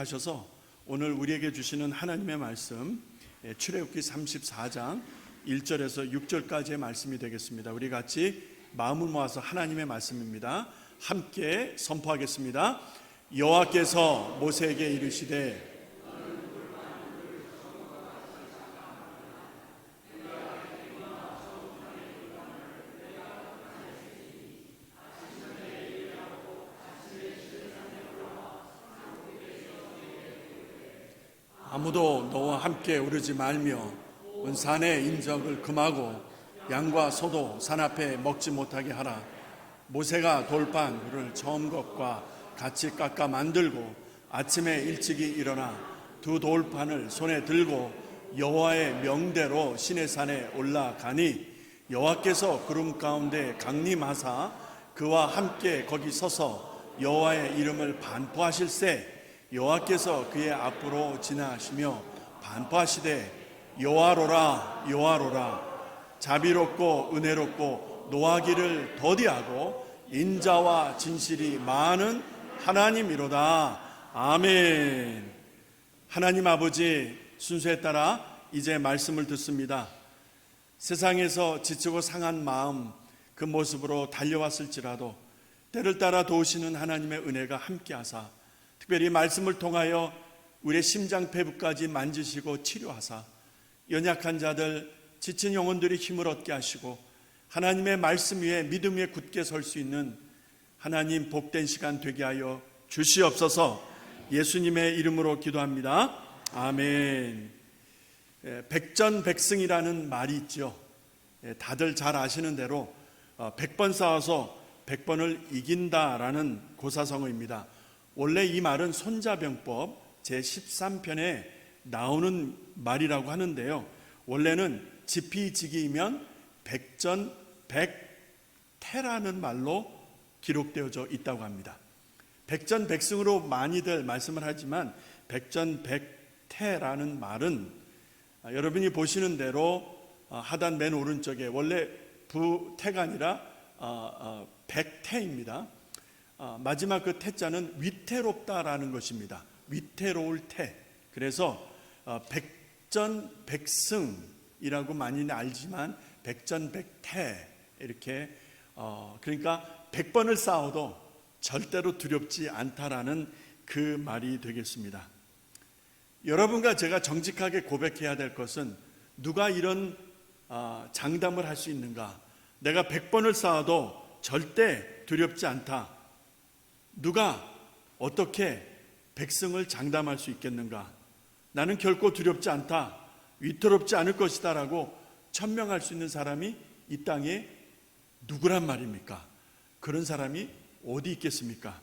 하셔서 오늘 우리에게 주시는 하나님의 말씀, 출애굽기 34장 1절에서 6절까지의 말씀이 되겠습니다. 우리 같이 마음을 모아서 하나님의 말씀입니다. 함께 선포하겠습니다. 여호와께서 모세에게 이르시되 아무도 너와 함께 오르지 말며 온 산의 인적을 금하고 양과 소도 산 앞에 먹지 못하게 하라. 모세가 돌판을 처음 것과 같이 깎아 만들고 아침에 일찍이 일어나 두 돌판을 손에 들고 여호와의 명대로 시내산에 올라가니 여호와께서 구름 가운데 강림하사 그와 함께 거기 서서 여호와의 이름을 반포하실세 여호와께서 그의 앞으로 지나시며 반포하시되 여호와로라 여호와로라 자비롭고 은혜롭고 노하기를 더디하고 인자와 진실이 많은 하나님이로다. 아멘. 하나님 아버지, 순서에 따라 이제 말씀을 듣습니다. 세상에서 지치고 상한 마음 그 모습으로 달려왔을지라도 때를 따라 도우시는 하나님의 은혜가 함께하사 특별히 말씀을 통하여 우리의 심장 폐부까지 만지시고 치료하사 연약한 자들, 지친 영혼들이 힘을 얻게 하시고 하나님의 말씀 위에 믿음 위에 굳게 설 수 있는 하나님 복된 시간 되게 하여 주시옵소서. 예수님의 이름으로 기도합니다. 아멘. 백전백승이라는 말이 있죠. 다들 잘 아시는 대로 100번 싸워서 100번을 이긴다라는 고사성어입니다. 원래 이 말은 손자병법 제13편에 나오는 말이라고 하는데요. 원래는 지피지기이면 백전백태라는 말로 기록되어져 있다고 합니다. 백전백승으로 많이들 말씀을 하지만 백전백태라는 말은 여러분이 보시는 대로 하단 맨 오른쪽에 원래 부태가 아니라 백태입니다. 마지막 그 태자는 위태롭다라는 것입니다. 위태로울 태. 그래서 백전백승이라고 많이는 알지만 백전백태 이렇게 그러니까 100번을 싸워도 절대로 두렵지 않다라는 그 말이 되겠습니다. 여러분과 제가 정직하게 고백해야 될 것은 누가 이런 장담을 할 수 있는가? 내가 100번을 싸워도 절대 두렵지 않다. 누가 어떻게 백승을 장담할 수 있겠는가? 나는 결코 두렵지 않다, 위태롭지 않을 것이다 라고 천명할 수 있는 사람이 이 땅에 누구란 말입니까? 그런 사람이 어디 있겠습니까?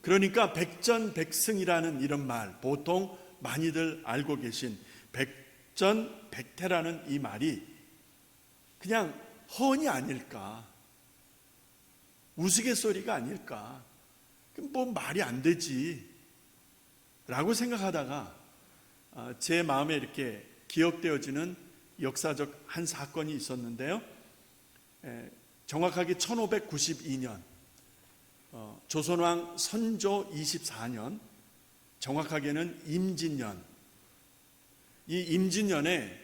그러니까 백전백승이라는 이런 말, 보통 많이들 알고 계신 백전백태라는 이 말이 그냥 허언이 아닐까, 우스갯소리가 아닐까, 뭐 말이 안 되지 라고 생각하다가 제 마음에 이렇게 기억되어지는 역사적 한 사건이 있었는데요. 정확하게 1592년 조선왕 선조 24년, 정확하게는 임진년, 이 임진년에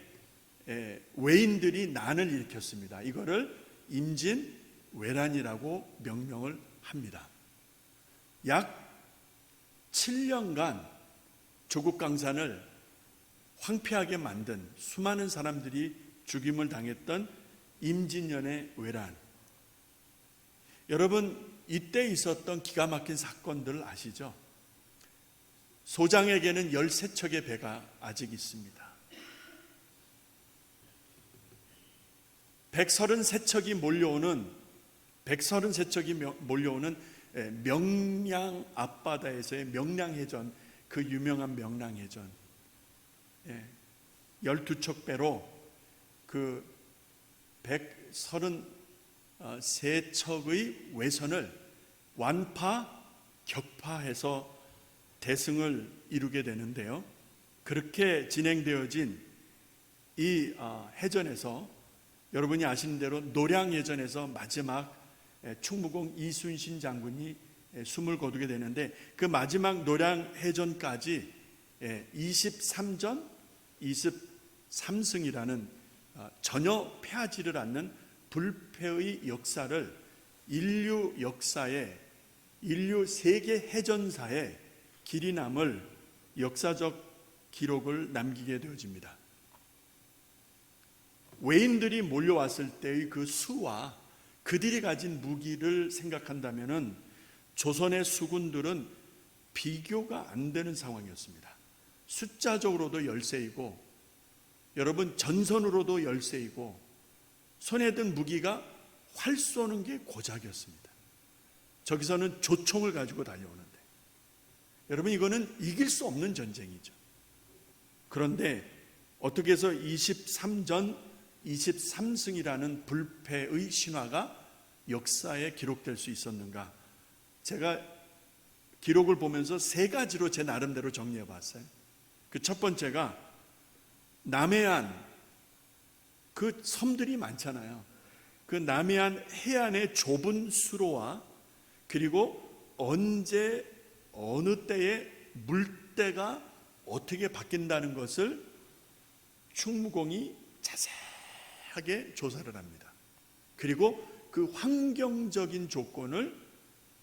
외인들이 난을 일으켰습니다. 이거를 임진왜란이라고 명명을 합니다. 약 7년간 조국 강산을 황폐하게 만든 수많은 사람들이 죽임을 당했던 임진년의 외란. 여러분, 이때 있었던 기가 막힌 사건들 아시죠? 소장에게는 13척의 배가 아직 있습니다. 133척이 몰려오는 명량 앞바다에서의 명량해전, 그 유명한 명량해전, 12척 배로 그 133척의 외선을 완파, 격파해서 대승을 이루게 되는데요. 그렇게 진행되어진 이 해전에서 여러분이 아시는 대로 노량해전에서 마지막 충무공 이순신 장군이 숨을 거두게 되는데, 그 마지막 노량해전까지 23전 23승이라는 전혀 패하지를 않는 불패의 역사를 인류 역사에, 인류 세계 해전사에 길이 남을 역사적 기록을 남기게 되어집니다. 외인들이 몰려왔을 때의 그 수와 그들이 가진 무기를 생각한다면 조선의 수군들은 비교가 안 되는 상황이었습니다. 숫자적으로도 열세이고, 여러분 전선으로도 열세이고, 손에 든 무기가 활 쏘는 게 고작이었습니다. 저기서는 조총을 가지고 달려오는데, 여러분 이거는 이길 수 없는 전쟁이죠. 그런데 어떻게 해서 23전 23승이라는 불패의 신화가 역사에 기록될 수 있었는가? 제가 기록을 보면서 세 가지로 제 나름대로 정리해 봤어요. 그 첫 번째가 남해안, 그 섬들이 많잖아요. 그 남해안 해안의 좁은 수로와, 그리고 언제 어느 때에 물때가 어떻게 바뀐다는 것을 충무공이 자세하게 조사를 합니다. 그리고 그 환경적인 조건을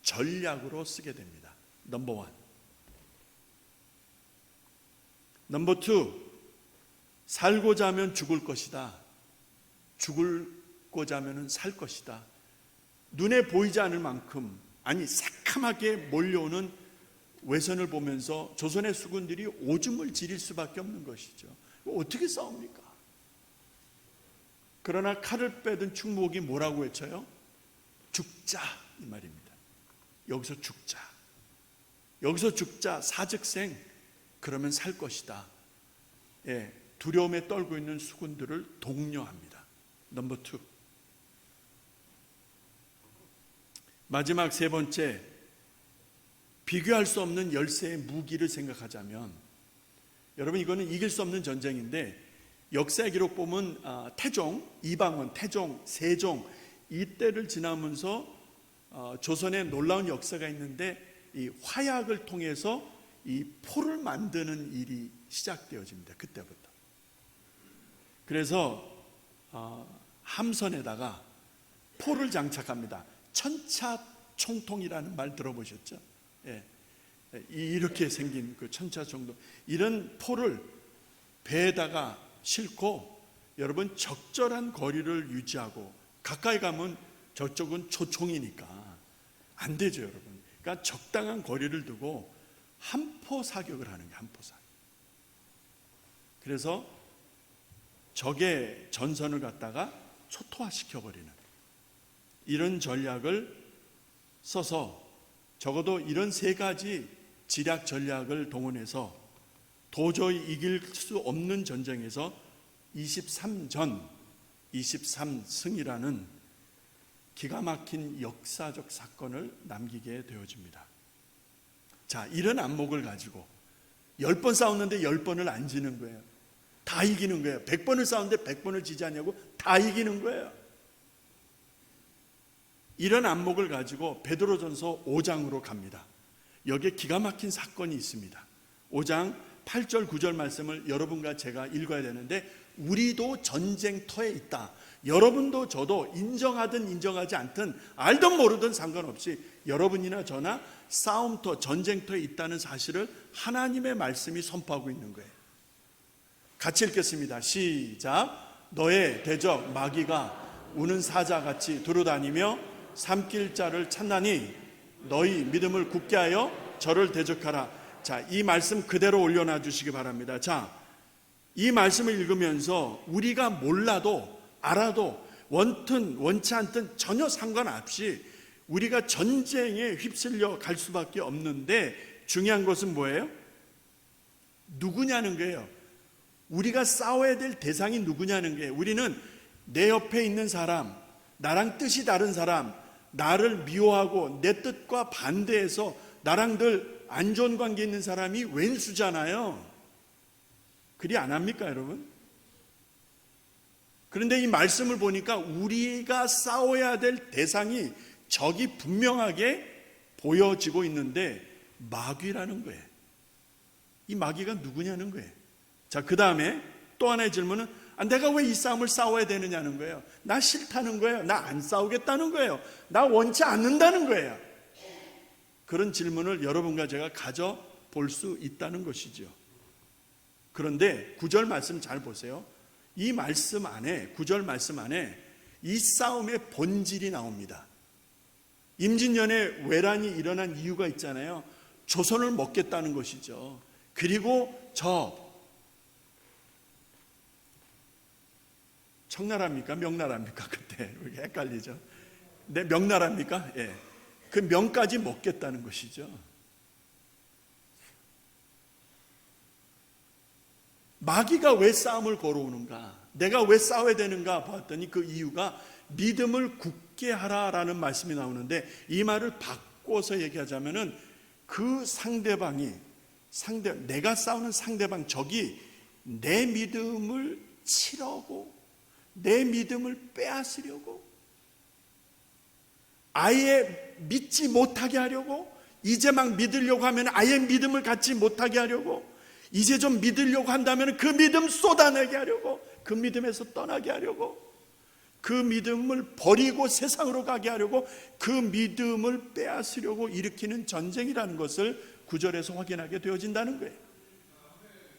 전략으로 쓰게 됩니다. 넘버 원. 넘버 투, 살고자 하면 죽을 것이다. 죽을고자 하면 살 것이다. 눈에 보이지 않을 만큼, 아니 새카맣게 몰려오는 외선을 보면서 조선의 수군들이 오줌을 지릴 수밖에 없는 것이죠. 어떻게 싸웁니까? 그러나 칼을 빼든 충무공이 뭐라고 외쳐요? 죽자, 이 말입니다. 여기서 죽자. 여기서 죽자, 사즉생, 그러면 살 것이다. 두려움에 떨고 있는 수군들을 독려합니다. 넘버 투. 마지막 세 번째, 비교할 수 없는 열세의 무기를 생각하자면, 여러분 이거는 이길 수 없는 전쟁인데, 역사의 기록 보면 태종, 이방원, 태종, 세종, 이때를 지나면서 조선의 놀라운 역사가 있는데, 이 화약을 통해서 이 포를 만드는 일이 시작되어집니다. 그때부터. 그래서 함선에다가 포를 장착합니다. 천차총통이라는 말 들어보셨죠? 이렇게 생긴 그 천차총통, 이런 포를 배에다가 싣고, 여러분 적절한 거리를 유지하고, 가까이 가면 저쪽은 초총이니까 안 되죠, 여러분. 그러니까 적당한 거리를 두고 한포 사격을 하는 게 한포 사격. 그래서 적의 전선을 갖다가 초토화시켜버리는 이런 전략을 써서, 적어도 이런 세 가지 지략 전략을 동원해서 도저히 이길 수 없는 전쟁에서 23전 23승이라는 기가 막힌 역사적 사건을 남기게 되어집니다. 자, 이런 안목을 가지고 10번 싸웠는데 10번을 안 지는 거예요. 다 이기는 거예요. 100번을 싸웠는데 100번을 지지 않냐고, 다 이기는 거예요. 이런 안목을 가지고 베드로전서 5장으로 갑니다. 여기에 기가 막힌 사건이 있습니다. 5장 8절 9절 말씀을 여러분과 제가 읽어야 되는데, 우리도 전쟁터에 있다. 여러분도 저도 인정하든 인정하지 않든, 알든 모르든 상관없이 여러분이나 저나 싸움터, 전쟁터에 있다는 사실을 하나님의 말씀이 선포하고 있는 거예요. 같이 읽겠습니다. 시작. 너의 대적 마귀가 우는 사자같이 두루다니며 삼킬 자를 찾나니 너희 믿음을 굳게 하여 저를 대적하라. 자, 이 말씀 그대로 올려놔 주시기 바랍니다. 자, 이 말씀을 읽으면서 우리가 몰라도 알아도 원튼 원치 않든 전혀 상관없이 우리가 전쟁에 휩쓸려 갈 수밖에 없는데, 중요한 것은 뭐예요? 누구냐는 거예요. 우리가 싸워야 될 대상이 누구냐는 거예요. 우리는 내 옆에 있는 사람, 나랑 뜻이 다른 사람, 나를 미워하고 내 뜻과 반대해서 나랑 늘 안 좋은 관계 있는 사람이 왼수잖아요. 그리 안 합니까, 여러분? 그런데 이 말씀을 보니까 우리가 싸워야 될 대상이, 적이 분명하게 보여지고 있는데 마귀라는 거예요. 이 마귀가 누구냐는 거예요. 자, 그 다음에 또 하나의 질문은 내가 왜 이 싸움을 싸워야 되느냐는 거예요. 나 싫다는 거예요. 나 안 싸우겠다는 거예요. 나 원치 않는다는 거예요. 그런 질문을 여러분과 제가 가져볼 수 있다는 것이죠. 그런데 9절 말씀 잘 보세요. 이 말씀 안에, 9절 말씀 안에 이 싸움의 본질이 나옵니다. 임진년에 외란이 일어난 이유가 있잖아요. 조선을 먹겠다는 것이죠. 그리고 청나라입니까? 명나라입니까? 그때 헷갈리죠. 네, 명나라입니까? 예. 그 명까지 먹겠다는 것이죠. 마귀가 왜 싸움을 걸어오는가? 내가 왜 싸워야 되는가 봤더니 그 이유가 믿음을 굳게 하라라는 말씀이 나오는데, 이 말을 바꿔서 얘기하자면은 그 상대방이 내가 싸우는 상대방, 적이 내 믿음을 치려고, 내 믿음을 빼앗으려고, 아예 믿지 못하게 하려고, 이제 막 믿으려고 하면 아예 믿음을 갖지 못하게 하려고, 이제 좀 믿으려고 한다면 그 믿음 쏟아내게 하려고, 그 믿음에서 떠나게 하려고, 그 믿음을 버리고 세상으로 가게 하려고, 그 믿음을 빼앗으려고 일으키는 전쟁이라는 것을 9절에서 확인하게 되어진다는 거예요.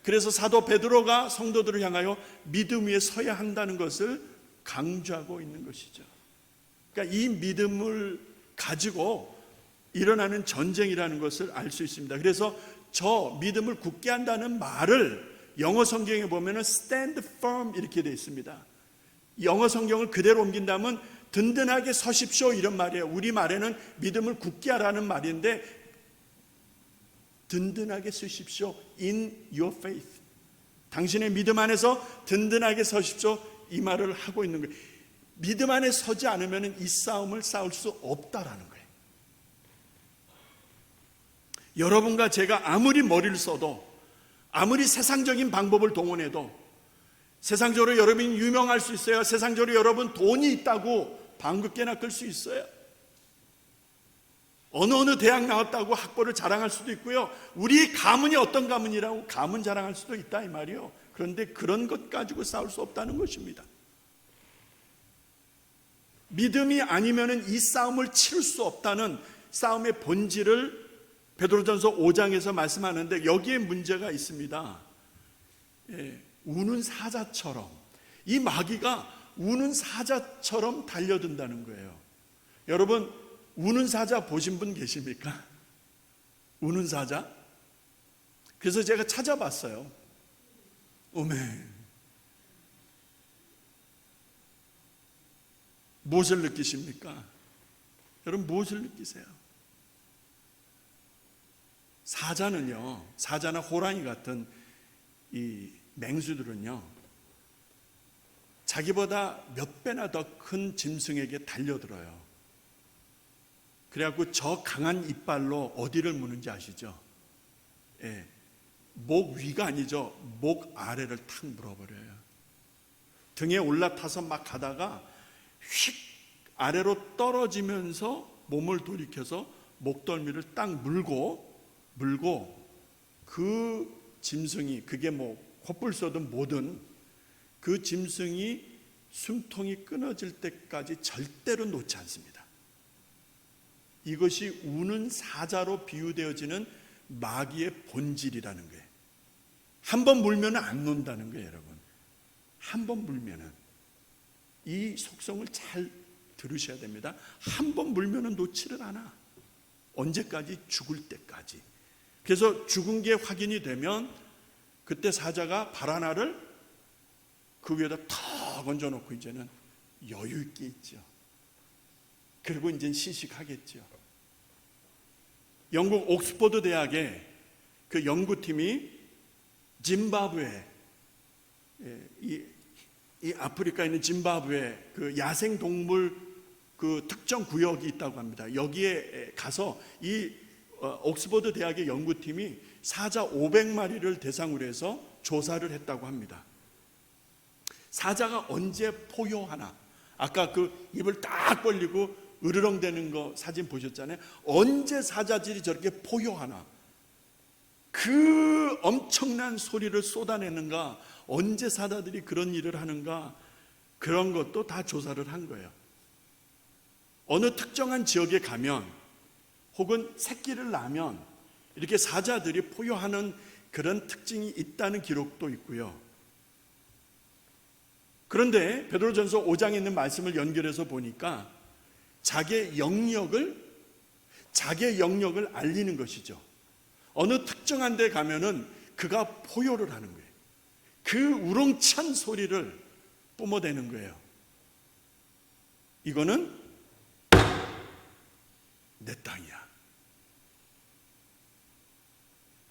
그래서 사도 베드로가 성도들을 향하여 믿음 위에 서야 한다는 것을 강조하고 있는 것이죠. 그러니까 이 믿음을 가지고 일어나는 전쟁이라는 것을 알 수 있습니다. 그래서 저 믿음을 굳게 한다는 말을 영어 성경에 보면은 stand firm 이렇게 되어 있습니다. 영어 성경을 그대로 옮긴다면 든든하게 서십시오 이런 말이에요. 우리 말에는 믿음을 굳게 하라는 말인데, 든든하게 서십시오. In your faith. 당신의 믿음 안에서 든든하게 서십시오. 이 말을 하고 있는 거예요. 믿음 안에 서지 않으면 이 싸움을 싸울 수 없다라는 거예요. 여러분과 제가 아무리 머리를 써도, 아무리 세상적인 방법을 동원해도, 세상적으로 여러분이 유명할 수 있어요. 세상적으로 여러분 돈이 있다고 방긋깨나 끌 수 있어요. 어느 대학 나왔다고 학벌을 자랑할 수도 있고요. 우리 가문이 어떤 가문이라고 가문 자랑할 수도 있다 이 말이요. 그런데 그런 것 가지고 싸울 수 없다는 것입니다. 믿음이 아니면 이 싸움을 치를 수 없다는 싸움의 본질을 베드로전서 5장에서 말씀하는데, 여기에 문제가 있습니다. 우는 사자처럼, 이 마귀가 우는 사자처럼 달려든다는 거예요. 여러분, 우는 사자 보신 분 계십니까? 우는 사자? 그래서 제가 찾아봤어요. 오메. 무엇을 느끼십니까? 여러분, 무엇을 느끼세요? 사자나 호랑이 같은 이 맹수들은요, 자기보다 몇 배나 더 큰 짐승에게 달려들어요. 그래갖고 저 강한 이빨로 어디를 무는지 아시죠? 목 위가 아니죠. 목 아래를 탁 물어버려요. 등에 올라타서 막 가다가 휙 아래로 떨어지면서 몸을 돌이켜서 목덜미를 딱 물고 그 짐승이, 그게 뭐 콧불 쏘든 뭐든, 그 짐승이 숨통이 끊어질 때까지 절대로 놓지 않습니다. 이것이 우는 사자로 비유되어지는 마귀의 본질이라는 거예요. 한 번 물면 안 논다는 거예요, 여러분. 한 번 물면은, 이 속성을 잘 들으셔야 됩니다. 한 번 물면은 놓지를 않아. 언제까지? 죽을 때까지. 그래서 죽은 게 확인이 되면 그때 사자가 발 하나를 그 위에다 탁 얹어놓고 이제는 여유 있게 있죠. 그리고 이제 시식하겠죠. 영국 옥스퍼드 대학의 그 연구팀이 짐바브웨, 이 아프리카에 있는 짐바브웨 그 야생 동물 그 특정 구역이 있다고 합니다. 여기에 가서 이 옥스퍼드 대학의 연구팀이 사자 500마리를 대상으로 해서 조사를 했다고 합니다. 사자가 언제 포효하나? 아까 그 입을 딱 벌리고 으르렁대는 거 사진 보셨잖아요. 언제 사자들이 저렇게 포효하나, 그 엄청난 소리를 쏟아내는가, 언제 사자들이 그런 일을 하는가, 그런 것도 다 조사를 한 거예요. 어느 특정한 지역에 가면 혹은 새끼를 낳으면 이렇게 사자들이 포효하는 그런 특징이 있다는 기록도 있고요. 그런데 베드로전서 5장에 있는 말씀을 연결해서 보니까 자기의 영역을 알리는 것이죠. 어느 특정한 데 가면은 그가 포효를 하는 거예요. 그 우렁찬 소리를 뿜어대는 거예요. 이거는 내 땅이야.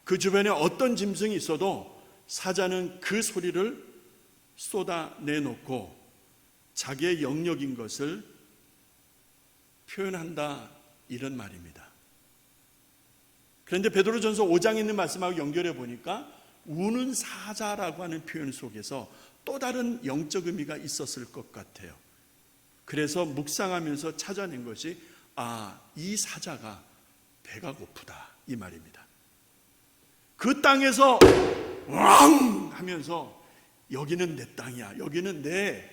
그 주변에 어떤 짐승이 있어도 사자는 그 소리를 쏟아내놓고 자기의 영역인 것을 표현한다, 이런 말입니다. 그런데 베드로전서 5장에 있는 말씀하고 연결해 보니까 우는 사자라고 하는 표현 속에서 또 다른 영적 의미가 있었을 것 같아요. 그래서 묵상하면서 찾아낸 것이, 이 사자가 배가 고프다, 이 말입니다. 그 땅에서 왕 하면서 여기는 내 땅이야, 여기는 내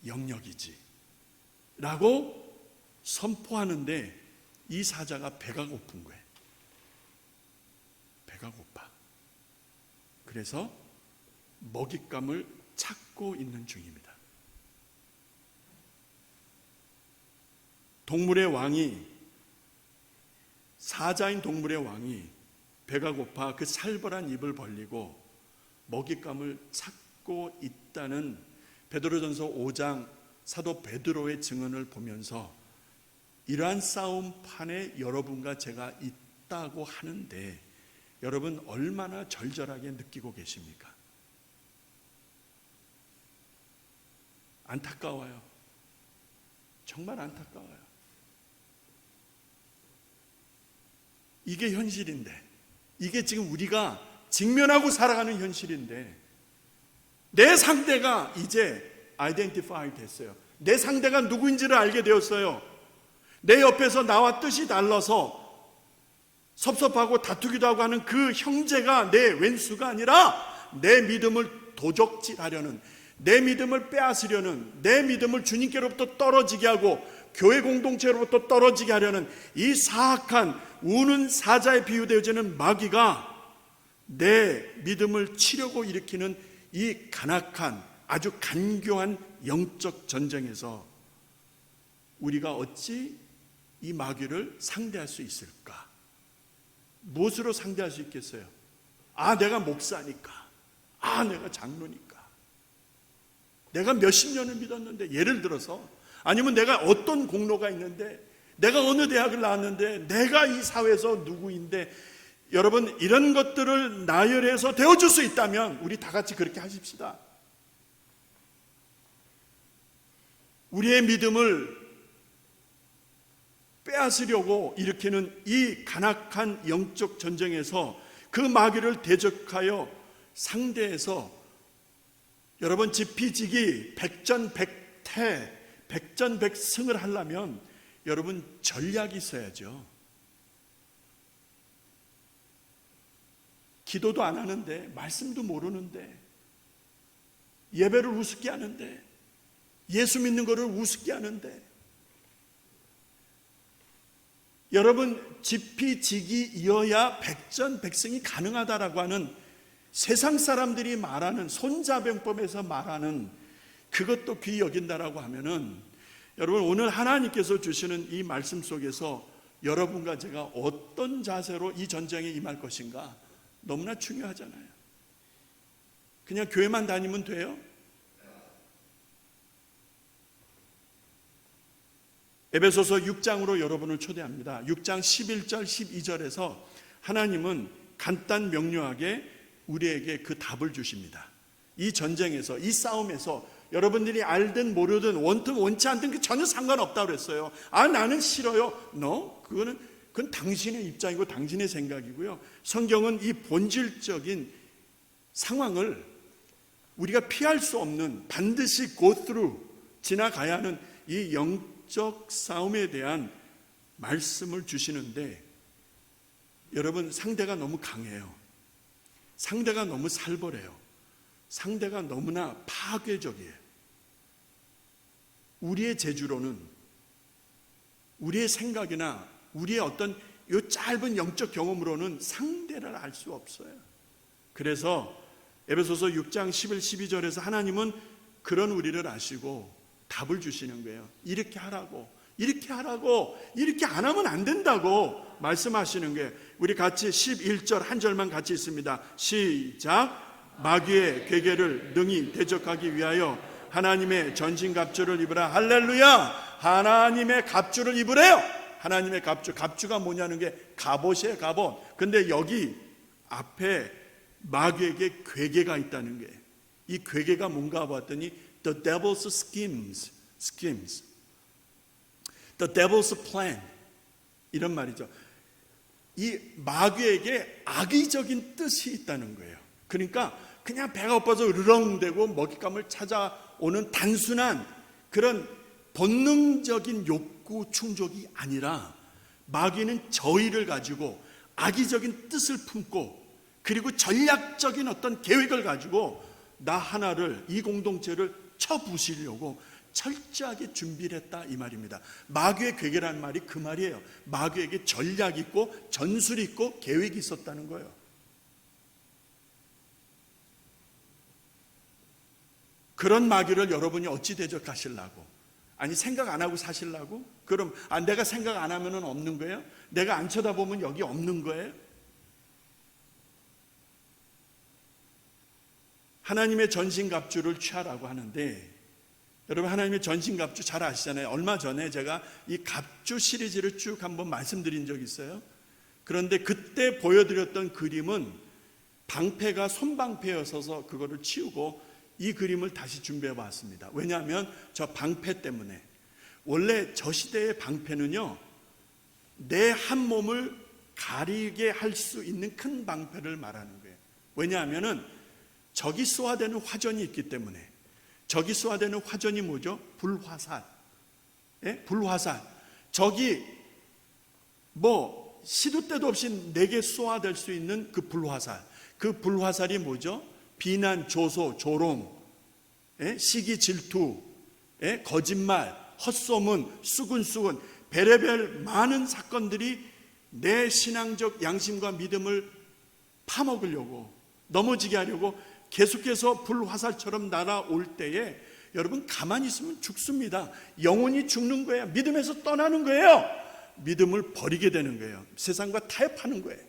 영역이지 라고 선포하는데, 이 사자가 배가 고픈 거예요. 배가 고파. 그래서 먹잇감을 찾고 있는 중입니다. 동물의 왕이, 사자인 동물의 왕이 배가 고파 그 살벌한 입을 벌리고 먹잇감을 찾고 있다는 베드로전서 5장 사도 베드로의 증언을 보면서 이러한 싸움판에 여러분과 제가 있다고 하는데, 여러분 얼마나 절절하게 느끼고 계십니까? 안타까워요. 정말 안타까워요. 이게 현실인데, 이게 지금 우리가 직면하고 살아가는 현실인데, 내 상대가 이제 아이덴티파이 됐어요. 내 상대가 누구인지를 알게 되었어요. 내 옆에서 나와 뜻이 달라서 섭섭하고 다투기도 하고 하는 그 형제가 내 왼수가 아니라 내 믿음을 도적질하려는, 내 믿음을 빼앗으려는, 내 믿음을 주님께로부터 떨어지게 하고 교회 공동체로부터 떨어지게 하려는 이 사악한 우는 사자에 비유되어지는 마귀가 내 믿음을 치려고 일으키는 이 간악한, 아주 간교한 영적 전쟁에서 우리가 어찌 이 마귀를 상대할 수 있을까? 무엇으로 상대할 수 있겠어요? 내가 목사니까, 내가 장로니까, 내가 몇십 년을 믿었는데, 예를 들어서, 아니면 내가 어떤 공로가 있는데, 내가 어느 대학을 나왔는데, 내가 이 사회에서 누구인데, 여러분 이런 것들을 나열해서 되어줄 수 있다면 우리 다 같이 그렇게 하십시다. 우리의 믿음을 빼앗으려고 일으키는 이 간악한 영적 전쟁에서 그 마귀를 대적하여 상대해서 여러분 지피지기 백전백태 백전백승을 하려면 여러분 전략이 있어야죠. 기도도 안 하는데, 말씀도 모르는데, 예배를 우습게 하는데, 예수 믿는 것을 우습게 하는데, 여러분 지피지기이어야 백전백승이 가능하다라고 하는 세상 사람들이 말하는, 손자병법에서 말하는 그것도 귀히 여긴다라고 하면은, 여러분 오늘 하나님께서 주시는 이 말씀 속에서 여러분과 제가 어떤 자세로 이 전쟁에 임할 것인가 너무나 중요하잖아요. 그냥 교회만 다니면 돼요? 에베소서 6장으로 여러분을 초대합니다. 6장 11절 12절에서 하나님은 간단 명료하게 우리에게 그 답을 주십니다. 이 전쟁에서, 이 싸움에서 여러분들이 알든 모르든 원든 원치 않든 그 전혀 상관없다고 그랬어요. 나는 싫어요. 그건 당신의 입장이고 당신의 생각이고요. 성경은 이 본질적인 상황을 우리가 피할 수 없는, 반드시 go through, 지나가야 하는 이 영적 싸움에 대한 말씀을 주시는데, 여러분, 상대가 너무 강해요. 상대가 너무 살벌해요. 상대가 너무나 파괴적이에요. 우리의 재주로는, 우리의 생각이나 우리의 어떤 이 짧은 영적 경험으로는 상대를 알 수 없어요. 그래서 에베소서 6장 11, 12절에서 하나님은 그런 우리를 아시고 답을 주시는 거예요. 이렇게 하라고, 이렇게 하라고, 이렇게 안 하면 안 된다고 말씀하시는 거예요. 우리 같이 11절 한 절만 같이 있습니다. 시작. 마귀의 괴계를 능히 대적하기 위하여 하나님의 전신갑주를 입으라. 할렐루야. 하나님의 갑주를 입으래요. 하나님의 갑주. 갑주가 뭐냐는 게 갑옷이에요. 갑옷. 근데 여기 앞에 마귀에게 괴계가 있다는 거예요. 이 괴계가 뭔가 봤더니 The devil's schemes. The devil's plan. 이런 말이죠. 이 마귀에게 악의적인 뜻이 있다는 거예요. 그러니까 그냥 배가 고파서 으르렁대고 먹잇감을 찾아오는 단순한 그런 본능적인 욕구 충족이 아니라, 마귀는 저희를 가지고 악의적인 뜻을 품고, 그리고 전략적인 어떤 계획을 가지고 나 하나를, 이 공동체를 쳐부시려고 철저하게 준비를 했다, 이 말입니다. 마귀의 괴계라는 말이 그 말이에요. 마귀에게 전략이 있고 전술이 있고 계획이 있었다는 거예요. 그런 마귀를 여러분이 어찌 대적하시려고? 아니, 생각 안 하고 사시려고? 그럼 내가 생각 안 하면 없는 거예요? 내가 안 쳐다보면 여기 없는 거예요? 하나님의 전신갑주를 취하라고 하는데, 여러분, 하나님의 전신갑주 잘 아시잖아요. 얼마 전에 제가 이 갑주 시리즈를 쭉 한번 말씀드린 적이 있어요. 그런데 그때 보여드렸던 그림은 방패가 손방패였어서 그거를 치우고 이 그림을 다시 준비해 봤습니다. 왜냐하면 저 방패 때문에, 원래 저 시대의 방패는요, 내 한 몸을 가리게 할 수 있는 큰 방패를 말하는 거예요. 왜냐하면 적이 쏘아대는 화전이 있기 때문에. 적이 쏘아대는 화전이 뭐죠? 불화살. 예? 불화살. 적이 시도 때도 없이 내게 쏘아댈 수 있는 그 불화살. 그 불화살이 뭐죠? 비난, 조소, 조롱, 시기, 질투, 거짓말, 헛소문, 수근수근, 별의별 많은 사건들이 내 신앙적 양심과 믿음을 파먹으려고, 넘어지게 하려고 계속해서 불화살처럼 날아올 때에 여러분, 가만히 있으면 죽습니다. 영혼이 죽는 거예요. 믿음에서 떠나는 거예요. 믿음을 버리게 되는 거예요. 세상과 타협하는 거예요.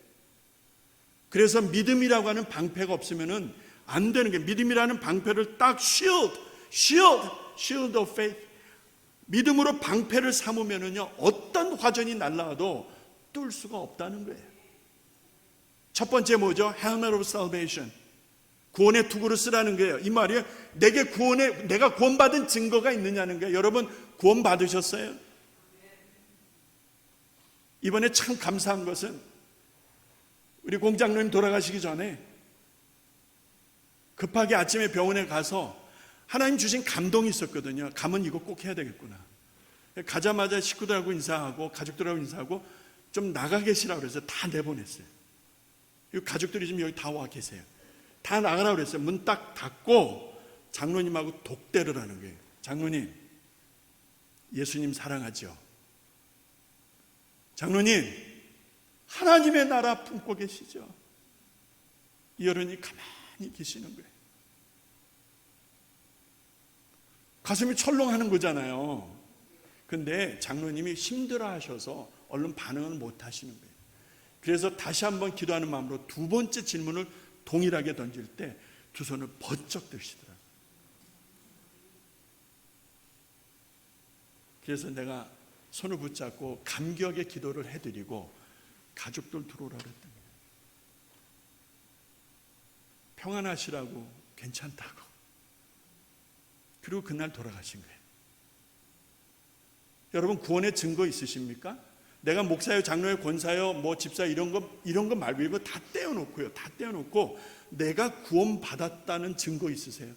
그래서 믿음이라고 하는 방패가 없으면은 안 되는 게, 믿음이라는 방패를 딱 shield of faith, 믿음으로 방패를 삼으면은요, 어떤 화전이 날라와도 뚫을 수가 없다는 거예요. 첫 번째 뭐죠? Helmet of salvation, 구원의 투구를 쓰라는 거예요. 이 말이에요. 내가 구원받은 증거가 있느냐는 거예요. 여러분, 구원 받으셨어요? 이번에 참 감사한 것은 우리 공장님 돌아가시기 전에 급하게 아침에 병원에 가서 하나님 주신 감동이 있었거든요. 가면 이거 꼭 해야 되겠구나. 가자마자 식구들하고 인사하고 가족들하고 인사하고 좀 나가 계시라고 그래서 다 내보냈어요. 가족들이 지금 여기 다 와 계세요. 다 나가라고 그랬어요. 문 딱 닫고 장로님하고 독대를 하는 거예요. 장로님, 예수님 사랑하죠? 장로님, 하나님의 나라 품고 계시죠? 이 어른이 가만히 계시는 거예요. 가슴이 철렁하는 거잖아요. 근데 장로님이 힘들어 하셔서 얼른 반응을 못 하시는 거예요. 그래서 다시 한번 기도하는 마음으로 두 번째 질문을 동일하게 던질 때 두 손을 번쩍 드시더라고요. 그래서 내가 손을 붙잡고 감격의 기도를 해드리고 가족들 들어오라 그랬던 거예요. 평안하시라고, 괜찮다고. 그리고 그날 돌아가신 거예요. 여러분, 구원의 증거 있으십니까? 내가 목사요, 장로요, 권사요, 집사요 이런 거 말고 이거 다 떼어놓고요. 다 떼어놓고 내가 구원받았다는 증거 있으세요?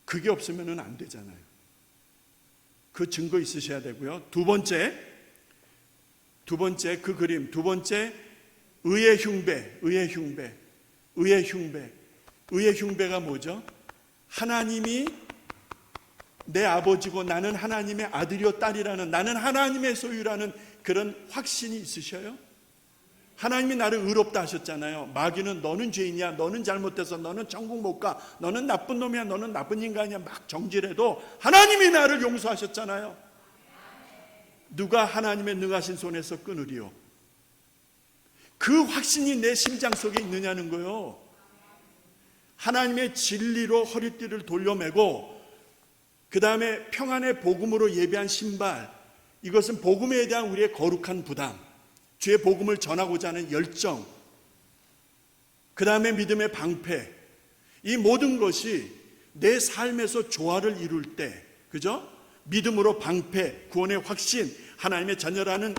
그게 없으면 안 되잖아요. 그 증거 있으셔야 되고요. 두 번째 그 그림, 두 번째 의의 흉배. 의의 흉배가 뭐죠? 하나님이 내 아버지고 나는 하나님의 아들이요 딸이라는, 나는 하나님의 소유라는 그런 확신이 있으셔요? 하나님이 나를 의롭다 하셨잖아요. 마귀는 너는 죄인이야, 너는 잘못해서 너는 천국 못 가, 너는 나쁜 놈이야, 너는 나쁜 인간이야 막 정질해도 하나님이 나를 용서하셨잖아요. 누가 하나님의 능하신 손에서 끊으리요? 그 확신이 내 심장 속에 있느냐는 거예요. 하나님의 진리로 허리띠를 돌려매고 그 다음에 평안의 복음으로 예비한 신발, 이것은 복음에 대한 우리의 거룩한 부담, 주의 복음을 전하고자 하는 열정, 그 다음에 믿음의 방패, 이 모든 것이 내 삶에서 조화를 이룰 때, 그죠? 믿음으로 방패, 구원의 확신, 하나님의 자녀라는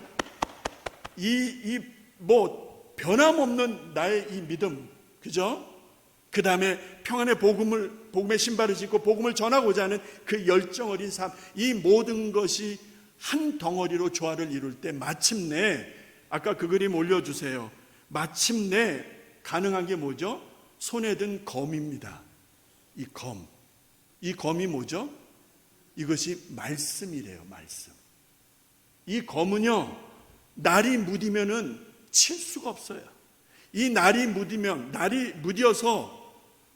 변함없는 나의 이 믿음, 그죠? 그 다음에 평안의 복음의 신발을 신고 복음을 전하고자 하는 그 열정 어린 삶, 이 모든 것이 한 덩어리로 조화를 이룰 때 마침내, 아까 그 그림 올려주세요. 마침내 가능한 게 뭐죠? 손에 든 검입니다. 이 검이 뭐죠? 이것이 말씀이래요. 말씀. 이 검은요, 날이 묻으면은 칠 수가 없어요. 이 날이 묻어서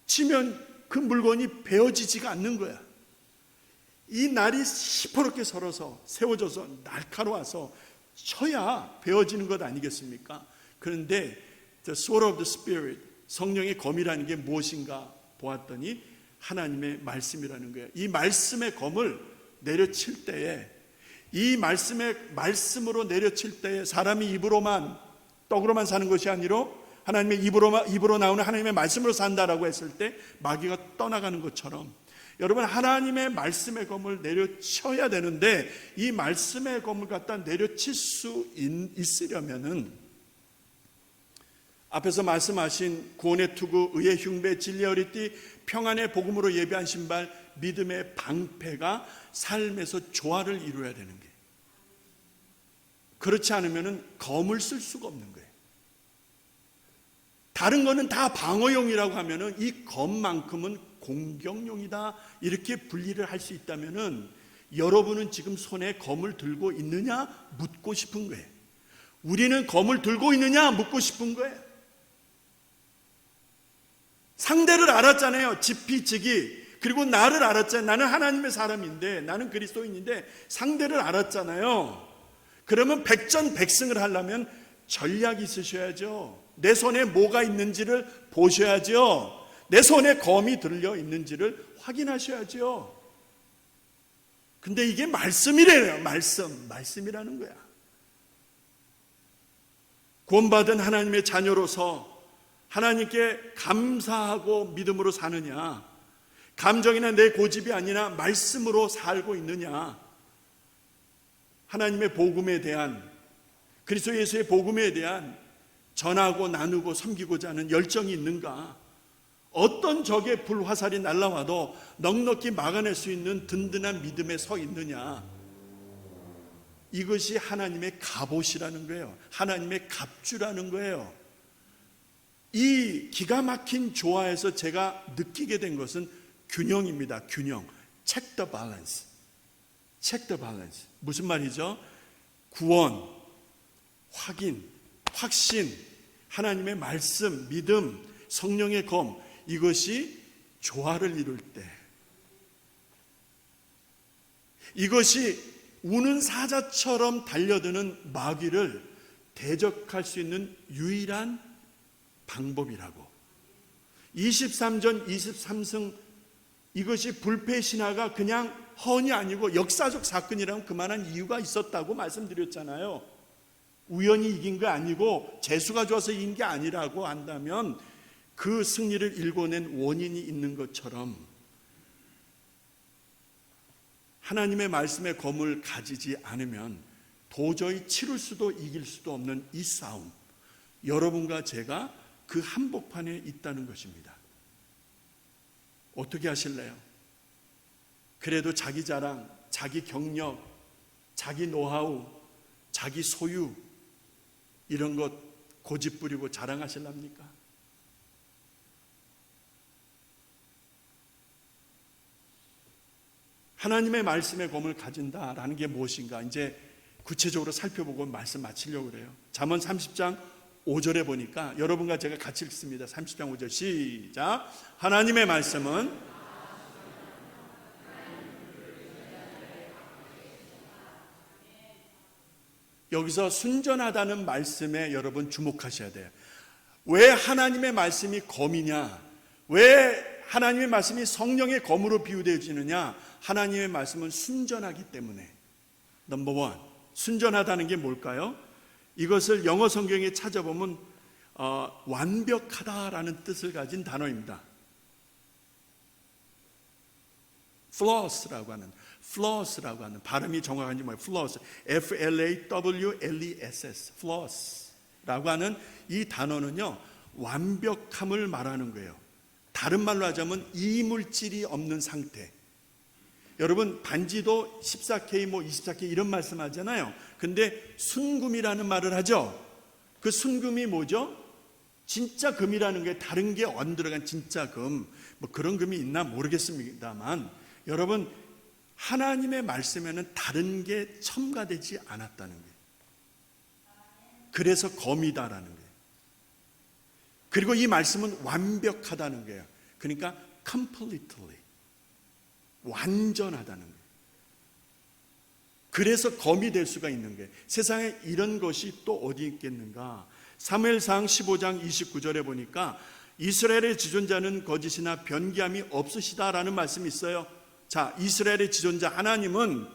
치면 그 물건이 베어지지가 않는 거야. 이 날이 시퍼렇게 설어서 세워져서 날카로워서 쳐야 베어지는 것 아니겠습니까? 그런데 the sword of the Spirit, 성령의 검이라는 게 무엇인가 보았더니 하나님의 말씀이라는 거예요. 이 말씀의 검을 내려칠 때에, 이 말씀으로 내려칠 때에 사람이 떡으로만 사는 것이 아니라 하나님의 입으로 나오는 하나님의 말씀으로 산다라고 했을 때 마귀가 떠나가는 것처럼, 여러분 하나님의 말씀의 검을 내려쳐야 되는데, 이 말씀의 검을 갖다 내려칠 수 있으려면은 앞에서 말씀하신 구원의 투구, 의의 흉배, 진리의 허리띠, 평안의 복음으로 예비한 신발, 믿음의 방패가 삶에서 조화를 이루어야 되는 거예요. 그렇지 않으면은 검을 쓸 수가 없는 거예요. 다른 거는 다 방어용이라고 하면은 이 검만큼은 공격용이다, 이렇게 분리를 할 수 있다면은 여러분은 지금 손에 검을 들고 있느냐 묻고 싶은 거예요. 우리는 검을 들고 있느냐 묻고 싶은 거예요. 상대를 알았잖아요. 지피지기. 그리고 나를 알았잖아요. 나는 하나님의 사람인데, 나는 그리스도인인데 상대를 알았잖아요. 그러면 백전백승을 하려면 전략이 있으셔야죠. 내 손에 뭐가 있는지를 보셔야죠. 내 손에 검이 들려 있는지를 확인하셔야죠. 근데 이게 말씀이래요. 말씀이라는 거야. 구원받은 하나님의 자녀로서 하나님께 감사하고 믿음으로 사느냐, 감정이나 내 고집이 아니라 말씀으로 살고 있느냐, 하나님의 복음에 대한, 그리스도 예수의 복음에 대한 전하고 나누고 섬기고자 하는 열정이 있는가, 어떤 적의 불화살이 날아와도 넉넉히 막아낼 수 있는 든든한 믿음에 서 있느냐, 이것이 하나님의 갑옷이라는 거예요. 하나님의 갑주라는 거예요. 이 기가 막힌 조화에서 제가 느끼게 된 것은 균형입니다. 균형. Check the balance. Check the balance. 무슨 말이죠? 구원, 확인, 확신, 하나님의 말씀, 믿음, 성령의 검, 이것이 조화를 이룰 때, 이것이 우는 사자처럼 달려드는 마귀를 대적할 수 있는 유일한 방법이라고. 23전 23승, 이것이 불패신화가 그냥 헌이 아니고 역사적 사건이라면 그만한 이유가 있었다고 말씀드렸잖아요. 우연히 이긴 게 아니고 재수가 좋아서 이긴 게 아니라고 한다면 그 승리를 일궈낸 원인이 있는 것처럼, 하나님의 말씀의 검을 가지지 않으면 도저히 치를 수도 이길 수도 없는 이 싸움, 여러분과 제가 그 한복판에 있다는 것입니다. 어떻게 하실래요? 그래도 자기 자랑, 자기 경력, 자기 노하우, 자기 소유 이런 것 고집 부리고 자랑하실랍니까? 하나님의 말씀의 검을 가진다라는 게 무엇인가 이제 구체적으로 살펴보고 말씀 마치려고 그래요. 잠언 30장 5절에 보니까 여러분과 제가 같이 읽습니다. 30장 5절 시작. 하나님의 말씀은 여기서 순전하다는 말씀에 여러분 주목하셔야 돼요. 왜 하나님의 말씀이 검이냐? 왜 하나님의 말씀이 성령의 검으로 비유되어지느냐? 하나님의 말씀은 순전하기 때문에. 넘버원, 순전하다는 게 뭘까요? 이것을 영어 성경에 찾아보면 완벽하다라는 뜻을 가진 단어입니다. flawless라고 하는 발음이 정확한지 뭐예요? flawless, flawless, flawless라고 하는 이 단어는요 완벽함을 말하는 거예요. 다른 말로 하자면 이물질이 없는 상태. 여러분 반지도 14K 24K 이런 말씀하잖아요. 근데 순금이라는 말을 하죠. 그 순금이 뭐죠? 진짜 금이라는 게 다른 게 안 들어간 진짜 금, 뭐 그런 금이 있나 모르겠습니다만 여러분 하나님의 말씀에는 다른 게 첨가되지 않았다는 거예요. 그래서 검이다라는 거예요. 그리고 이 말씀은 완벽하다는 거예요. 그러니까 completely 완전하다는 거예요. 그래서 검이 될 수가 있는 거예요. 세상에 이런 것이 또 어디 있겠는가? 사무엘상 15장 29절에 보니까 이스라엘의 지존자는 거짓이나 변기함이 없으시다라는 말씀이 있어요. 자, 이스라엘의 지존자 하나님은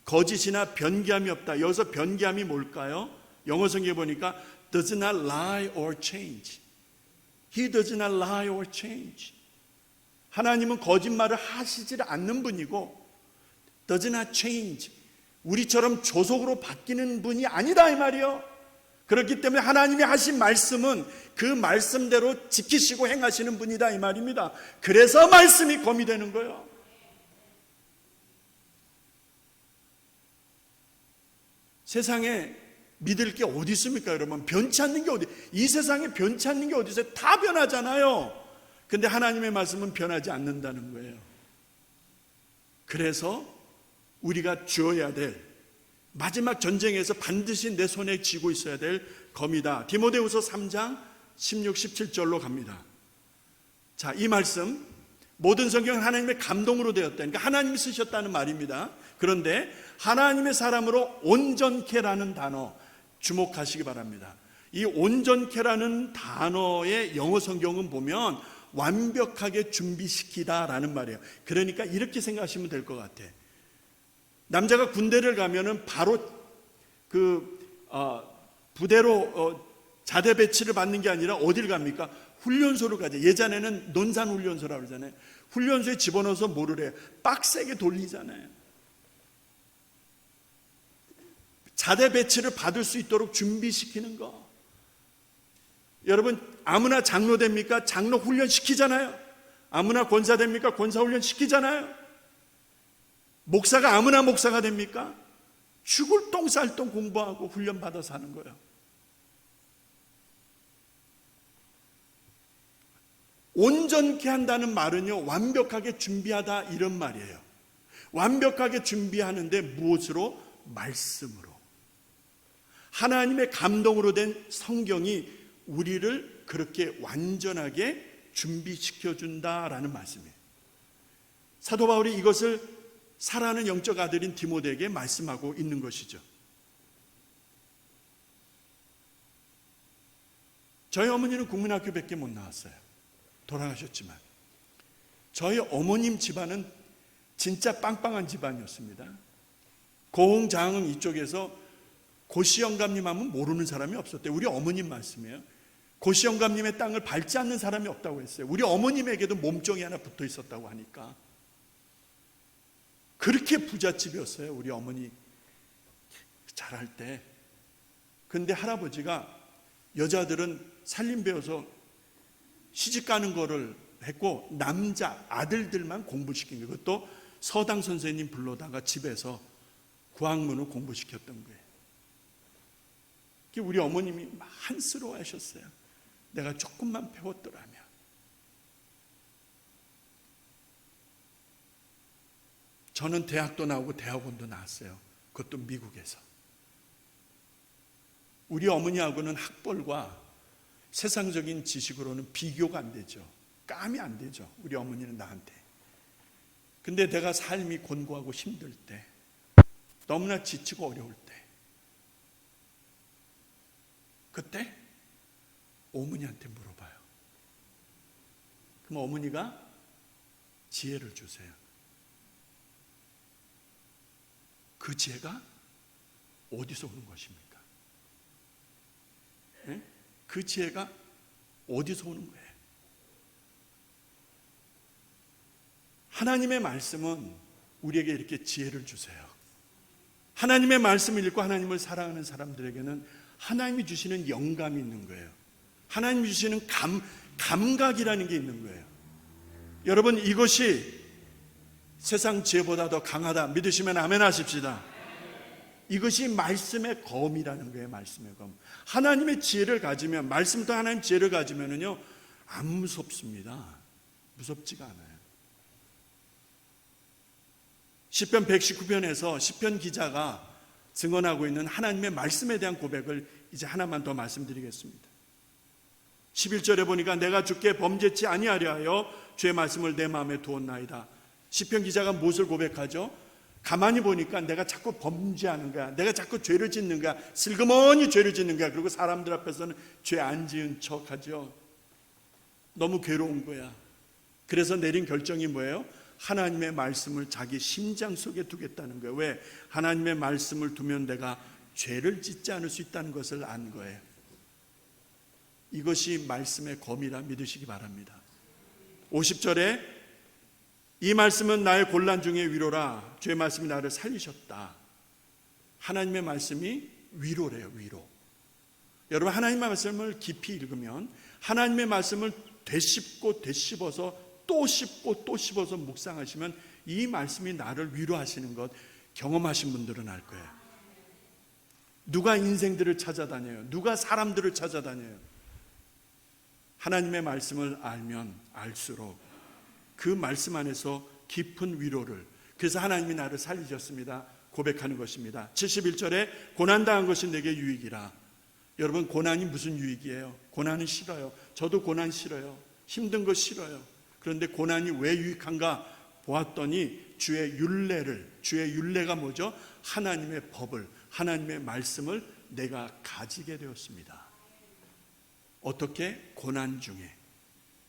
거짓이나 변기함이 없다. 여기서 변기함이 뭘까요? 영어 성경에 보니까 does not lie or change. He does not lie or change. 하나님은 거짓말을 하시질 않는 분이고 does not change. 우리처럼 조속으로 바뀌는 분이 아니다 이 말이요. 그렇기 때문에 하나님이 하신 말씀은 그 말씀대로 지키시고 행하시는 분이다 이 말입니다. 그래서 말씀이 검이 되는 거예요. 세상에 믿을 게 어디 있습니까 여러분? 변치 않는 게 어디? 이 세상에 변치 않는 게 어디 있어요? 다 변하잖아요. 근데 하나님의 말씀은 변하지 않는다는 거예요. 그래서 우리가 쥐어야 될 마지막 전쟁에서 반드시 내 손에 쥐고 있어야 될 검이다. 디모데후서 3장 16, 17절로 갑니다. 자, 이 말씀 모든 성경은 하나님의 감동으로 되었다. 그러니까 하나님이 쓰셨다는 말입니다. 그런데 하나님의 사람으로 온전케라는 단어 주목하시기 바랍니다. 이 온전케라는 단어의 영어 성경은 보면 완벽하게 준비시키다라는 말이에요. 그러니까 이렇게 생각하시면 될 것 같아. 남자가 군대를 가면은 바로 부대로 자대 배치를 받는 게 아니라 어딜 갑니까? 훈련소를 가죠. 예전에는 논산 훈련소라고 그러잖아요. 훈련소에 집어넣어서 뭐를 해요? 빡세게 돌리잖아요. 자대 배치를 받을 수 있도록 준비시키는 거. 여러분 아무나 장로 됩니까? 장로 훈련 시키잖아요. 아무나 권사 됩니까? 권사 훈련 시키잖아요. 목사가 아무나 목사가 됩니까? 죽을 똥쌀똥 공부하고 훈련 받아서 하는 거예요. 온전케 한다는 말은요 완벽하게 준비하다 이런 말이에요. 완벽하게 준비하는데 무엇으로? 말씀으로. 하나님의 감동으로 된 성경이 우리를 그렇게 완전하게 준비시켜준다라는 말씀이에요. 사도 바울이 이것을 사랑하는 영적 아들인 디모데에게 말씀하고 있는 것이죠. 저희 어머니는 국민학교밖에 못 나왔어요. 돌아가셨지만 저희 어머님 집안은 진짜 빵빵한 집안이었습니다. 고흥장흥 이쪽에서 고시 영감님 하면 모르는 사람이 없었대요. 우리 어머님 말씀이에요. 고시 영감님의 땅을 밟지 않는 사람이 없다고 했어요. 우리 어머님에게도 몸종이 하나 붙어 있었다고 하니까. 그렇게 부잣집이었어요. 우리 어머니 잘할 때. 근데 할아버지가 여자들은 살림 배워서 시집 가는 거를 했고 남자 아들들만 공부시킨 거예요. 그것도 서당 선생님 불러다가 집에서 구학문을 공부시켰던 거예요. 우리 어머님이 한스러워 하셨어요. 내가 조금만 배웠더라면. 저는 대학도 나오고 대학원도 나왔어요. 그것도 미국에서. 우리 어머니하고는 학벌과 세상적인 지식으로는 비교가 안 되죠. 감이 안 되죠. 우리 어머니는 나한테. 근데 내가 삶이 곤고하고 힘들 때, 너무나 지치고 어려울 때, 그때 어머니한테 물어봐요. 그럼 어머니가 지혜를 주세요. 그 지혜가 어디서 오는 것입니까? 네? 그 지혜가 어디서 오는 거예요? 하나님의 말씀은 우리에게 이렇게 지혜를 주세요. 하나님의 말씀을 읽고 하나님을 사랑하는 사람들에게는 하나님이 주시는 영감이 있는 거예요. 하나님이 주시는 감각이라는 게 있는 거예요. 여러분, 이것이 세상 지혜보다 더 강하다 믿으시면 아멘 하십시다. 이것이 말씀의 검이라는 거예요. 말씀의 검. 하나님의 지혜를 가지면, 말씀도 하나님 지혜를 가지면은요, 안 무섭습니다. 무섭지가 않아요. 시편 119편에서 시편 기자가 증언하고 있는 하나님의 말씀에 대한 고백을 이제 하나만 더 말씀드리겠습니다. 11절에 보니까 내가 주께 범죄치 아니하려 하여 주의 말씀을 내 마음에 두었나이다. 시편 기자가 무엇을 고백하죠? 가만히 보니까 내가 자꾸 범죄하는 거야. 내가 자꾸 죄를 짓는 거야. 슬그머니 죄를 짓는 거야. 그리고 사람들 앞에서는 죄 안 지은 척하죠. 너무 괴로운 거야. 그래서 내린 결정이 뭐예요? 하나님의 말씀을 자기 심장 속에 두겠다는 거예요. 왜? 하나님의 말씀을 두면 내가 죄를 짓지 않을 수 있다는 것을 안 거예요. 이것이 말씀의 검이라 믿으시기 바랍니다. 50절에 이 말씀은 나의 곤란 중에 위로라. 주의 말씀이 나를 살리셨다. 하나님의 말씀이 위로래요. 위로. 여러분, 하나님의 말씀을 깊이 읽으면 하나님의 말씀을 되씹고 되씹어서 또 씹고 또 씹어서 묵상하시면 이 말씀이 나를 위로하시는 것 경험하신 분들은 알 거예요. 누가 인생들을 찾아다녀요? 누가 사람들을 찾아다녀요? 하나님의 말씀을 알면 알수록 그 말씀 안에서 깊은 위로를, 그래서 하나님이 나를 살리셨습니다 고백하는 것입니다. 71절에 고난당한 것이 내게 유익이라. 여러분, 고난이 무슨 유익이에요? 고난은 싫어요. 저도 고난 싫어요. 힘든 거 싫어요. 그런데 고난이 왜 유익한가 보았더니 주의 율례가 뭐죠? 하나님의 법을, 하나님의 말씀을 내가 가지게 되었습니다. 어떻게? 고난 중에.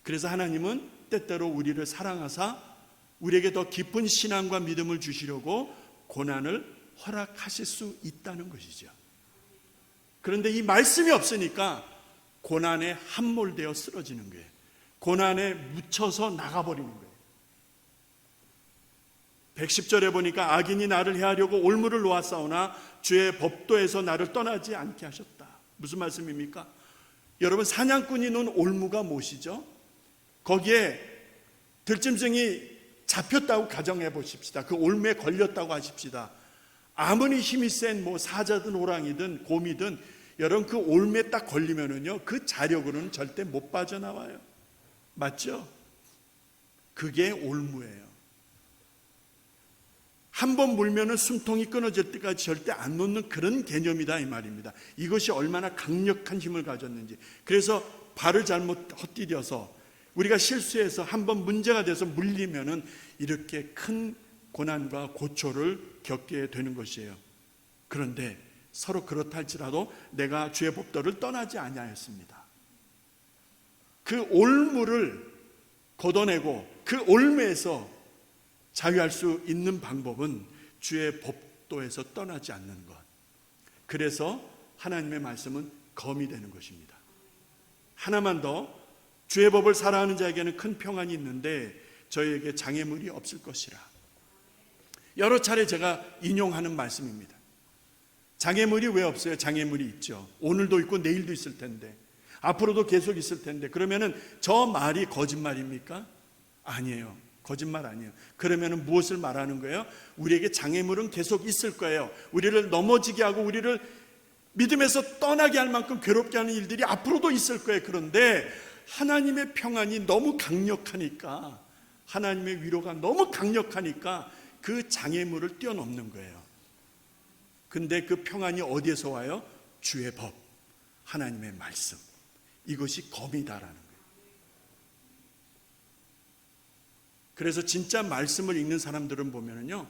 그래서 하나님은 때때로 우리를 사랑하사 우리에게 더 깊은 신앙과 믿음을 주시려고 고난을 허락하실 수 있다는 것이죠. 그런데 이 말씀이 없으니까 고난에 함몰되어 쓰러지는 거예요. 고난에 묻혀서 나가버리는 거예요. 110절에 보니까 악인이 나를 해하려고 올무를 놓았사오나 주의 법도에서 나를 떠나지 않게 하셨다. 무슨 말씀입니까? 여러분, 사냥꾼이 놓은 올무가 무엇이죠? 거기에 들짐승이 잡혔다고 가정해 보십시다. 그 올무에 걸렸다고 하십시다. 아무리 힘이 센 사자든 호랑이든 곰이든 여러분, 그 올무에 딱 걸리면은요, 그 자력으로는 절대 못 빠져나와요. 맞죠? 그게 올무예요. 한번 물면은 숨통이 끊어질 때까지 절대 안 놓는 그런 개념이다 이 말입니다. 이것이 얼마나 강력한 힘을 가졌는지. 그래서 발을 잘못 헛디뎌서 우리가 실수해서 한번 문제가 돼서 물리면은 이렇게 큰 고난과 고초를 겪게 되는 것이에요. 그런데 서로 그렇다 할지라도 내가 주의 법도를 떠나지 아니하였습니다. 그 올무를 걷어내고 그 올무에서 자유할 수 있는 방법은 주의 법도에서 떠나지 않는 것. 그래서 하나님의 말씀은 검이 되는 것입니다. 하나만 더, 주의 법을 사랑하는 자에게는 큰 평안이 있는데 저희에게 장애물이 없을 것이라. 여러 차례 제가 인용하는 말씀입니다. 장애물이 왜 없어요? 장애물이 있죠. 오늘도 있고 내일도 있을 텐데, 앞으로도 계속 있을 텐데, 그러면은 저 말이 거짓말입니까? 아니에요. 거짓말 아니에요. 그러면 무엇을 말하는 거예요? 우리에게 장애물은 계속 있을 거예요. 우리를 넘어지게 하고 우리를 믿음에서 떠나게 할 만큼 괴롭게 하는 일들이 앞으로도 있을 거예요. 그런데 하나님의 평안이 너무 강력하니까, 하나님의 위로가 너무 강력하니까 그 장애물을 뛰어넘는 거예요. 근데 그 평안이 어디에서 와요? 주의 법, 하나님의 말씀. 이것이 검이다라는 거예요. 그래서 진짜 말씀을 읽는 사람들은 보면은요,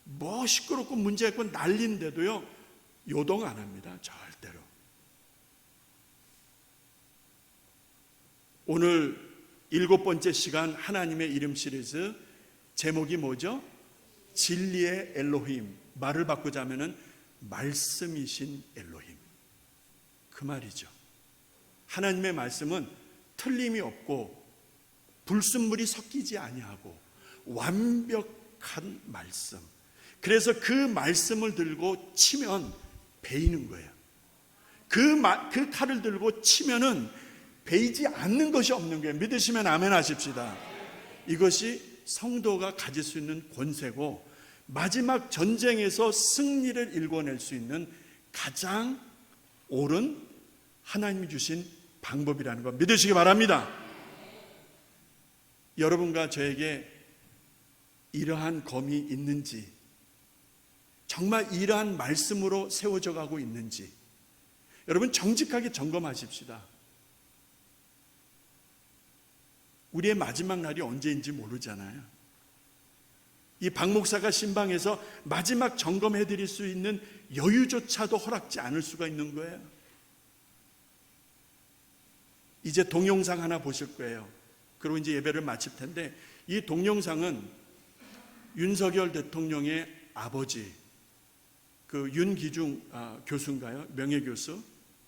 뭐 시끄럽고 문제 있고 난리인데도요, 요동 안 합니다. 절대로. 오늘 7번째 시간 하나님의 이름 시리즈 제목이 뭐죠? 진리의 엘로힘. 말을 바꾸자면은 말씀이신 엘로힘. 그 말이죠. 하나님의 말씀은 틀림이 없고 불순물이 섞이지 아니하고 완벽한 말씀. 그래서 그 말씀을 들고 치면 베이는 거예요. 그 칼을 들고 치면은 베이지 않는 것이 없는 거예요. 믿으시면 아멘 하십시다. 이것이 성도가 가질 수 있는 권세고 마지막 전쟁에서 승리를 일궈낼 수 있는 가장 옳은 하나님이 주신 방법이라는 거 믿으시기 바랍니다. 여러분과 저에게 이러한 검이 있는지, 정말 이러한 말씀으로 세워져 가고 있는지 여러분 정직하게 점검하십시다. 우리의 마지막 날이 언제인지 모르잖아요. 이 박 목사가 신방에서 마지막 점검해 드릴 수 있는 여유조차도 허락지 않을 수가 있는 거예요. 이제 동영상 하나 보실 거예요. 그리고 이제 예배를 마칠 텐데, 이 동영상은 윤석열 대통령의 아버지, 그 윤기중 교수인가요? 명예교수,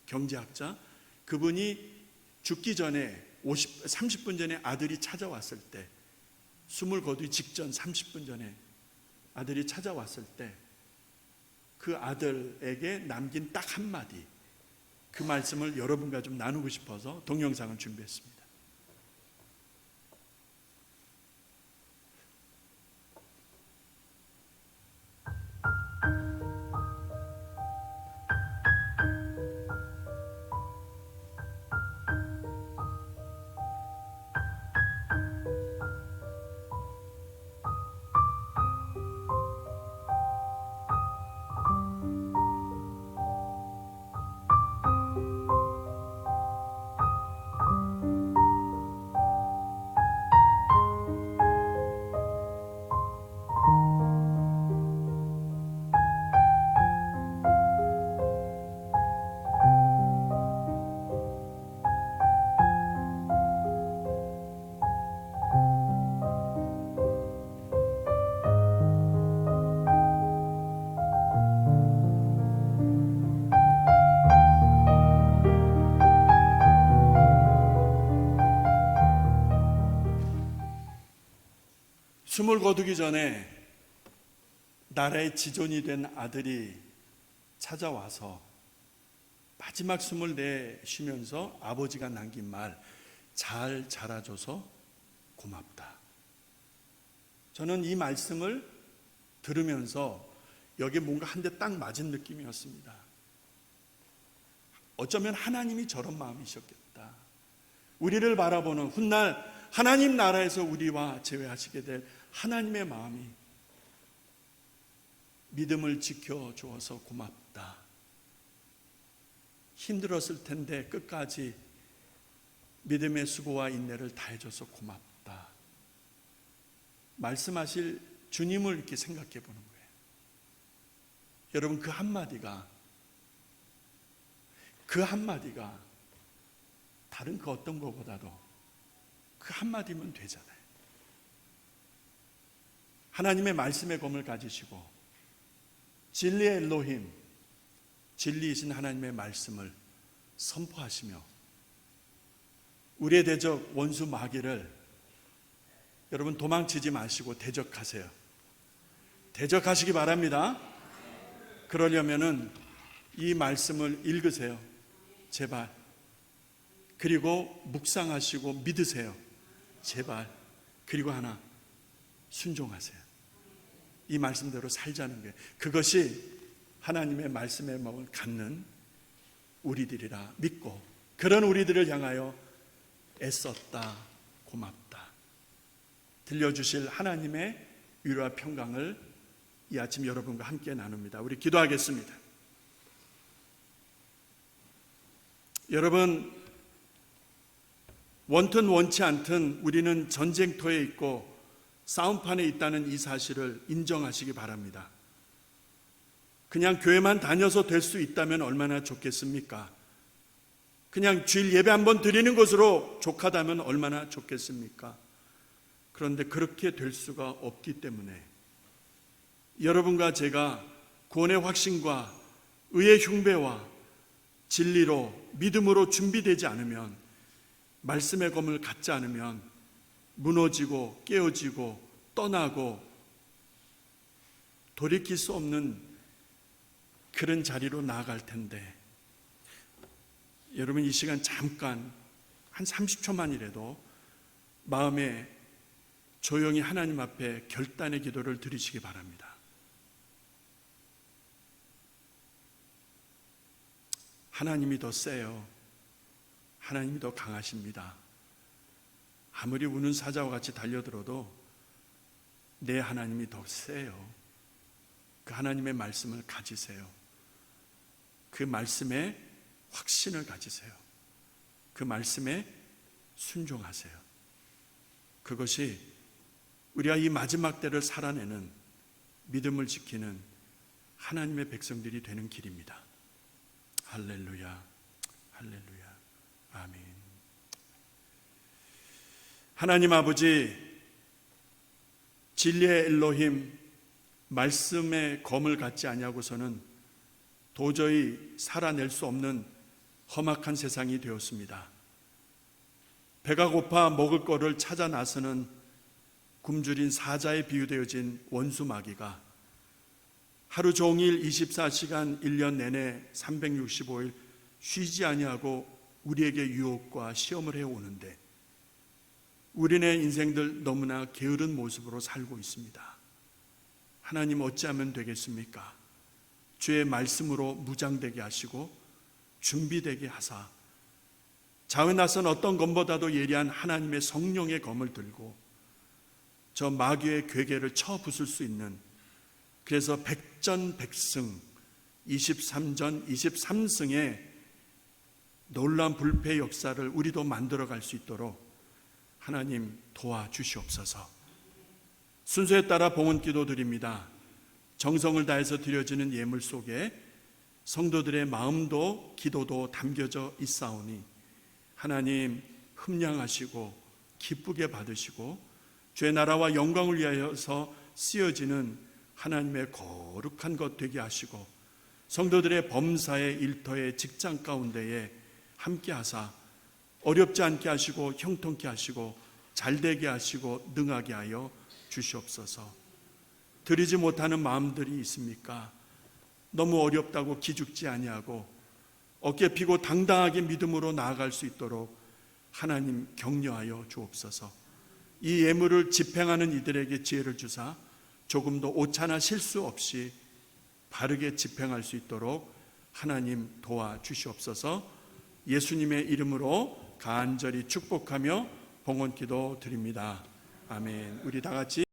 경제학자. 그분이 죽기 전에 30분 전에 아들이 찾아왔을 때, 숨을 거두기 직전 30분 전에 아들이 찾아왔을 때 그 아들에게 남긴 딱 한마디, 그 말씀을 여러분과 좀 나누고 싶어서 동영상을 준비했습니다. 숨을 거두기 전에 나라의 지존이 된 아들이 찾아와서 마지막 숨을 내쉬면서 아버지가 남긴 말, 잘 자라줘서 고맙다. 저는 이 말씀을 들으면서 여기에 뭔가 한 대 딱 맞은 느낌이었습니다. 어쩌면 하나님이 저런 마음이셨겠다. 우리를 바라보는 훗날 하나님 나라에서 우리와 재회하시게 될 하나님의 마음이, 믿음을 지켜주어서 고맙다. 힘들었을 텐데 끝까지 믿음의 수고와 인내를 다해줘서 고맙다. 말씀하실 주님을 이렇게 생각해 보는 거예요. 여러분, 그 한마디가 다른 그 어떤 것보다도 그 한마디면 되잖아요. 하나님의 말씀의 검을 가지시고 진리의 엘로힘, 진리이신 하나님의 말씀을 선포하시며 우리의 대적 원수 마귀를 여러분 도망치지 마시고 대적하세요. 대적하시기 바랍니다. 그러려면은 이 말씀을 읽으세요. 제발. 그리고 묵상하시고 믿으세요. 제발. 그리고 하나, 순종하세요. 이 말씀대로 살자는 거예요. 그것이 하나님의 말씀의 마음을 갖는 우리들이라 믿고, 그런 우리들을 향하여 애썼다, 고맙다 들려주실 하나님의 위로와 평강을 이 아침 여러분과 함께 나눕니다. 우리 기도하겠습니다. 여러분, 원튼 원치 않든 우리는 전쟁터에 있고 싸움판에 있다는 이 사실을 인정하시기 바랍니다. 그냥 교회만 다녀서 될 수 있다면 얼마나 좋겠습니까? 그냥 주일 예배 한번 드리는 것으로 족하다면 얼마나 좋겠습니까? 그런데 그렇게 될 수가 없기 때문에 여러분과 제가 구원의 확신과 의의 흉배와 진리로 믿음으로 준비되지 않으면, 말씀의 검을 갖지 않으면 무너지고 깨어지고 떠나고 돌이킬 수 없는 그런 자리로 나아갈 텐데, 여러분 이 시간 잠깐 한 30초만이라도 마음에 조용히 하나님 앞에 결단의 기도를 드리시기 바랍니다. 하나님이 더 세요. 하나님이 더 강하십니다. 아무리 우는 사자와 같이 달려들어도 내 하나님이 더 세요. 그 하나님의 말씀을 가지세요. 그 말씀에 확신을 가지세요. 그 말씀에 순종하세요. 그것이 우리가 이 마지막 때를 살아내는, 믿음을 지키는 하나님의 백성들이 되는 길입니다. 할렐루야, 할렐루야, 아멘. 하나님 아버지, 진리의 엘로힘, 말씀의 검을 갖지 아니하고서는 도저히 살아낼 수 없는 험악한 세상이 되었습니다. 배가 고파 먹을 거를 찾아 나서는 굶주린 사자에 비유되어진 원수 마귀가 하루 종일 24시간 1년 내내 365일 쉬지 아니하고 우리에게 유혹과 시험을 해오는데, 우리네 인생들 너무나 게으른 모습으로 살고 있습니다. 하나님 어찌하면 되겠습니까? 주의 말씀으로 무장되게 하시고 준비되게 하사 자외 나선 어떤 검보다도 예리한 하나님의 성령의 검을 들고 저 마귀의 괴계를 쳐 부술 수 있는, 그래서 백전백승 23전 23승의 놀라운 불패의 역사를 우리도 만들어갈 수 있도록 하나님 도와주시옵소서. 순서에 따라 봉헌기도 드립니다. 정성을 다해서 드려지는 예물 속에 성도들의 마음도 기도도 담겨져 있사오니 하나님 흠량하시고 기쁘게 받으시고 주의 나라와 영광을 위하여서 쓰여지는 하나님의 거룩한 것 되게 하시고, 성도들의 범사의 일터의 직장 가운데에 함께 하사 어렵지 않게 하시고 형통케 하시고 잘되게 하시고 능하게 하여 주시옵소서. 드리지 못하는 마음들이 있습니까? 너무 어렵다고 기죽지 아니하고 어깨 피고 당당하게 믿음으로 나아갈 수 있도록 하나님 격려하여 주옵소서. 이 예물을 집행하는 이들에게 지혜를 주사 조금도 오차나 실수 없이 바르게 집행할 수 있도록 하나님 도와주시옵소서. 예수님의 이름으로 간절히 축복하며 봉헌기도 드립니다. 아멘. 우리 다 같이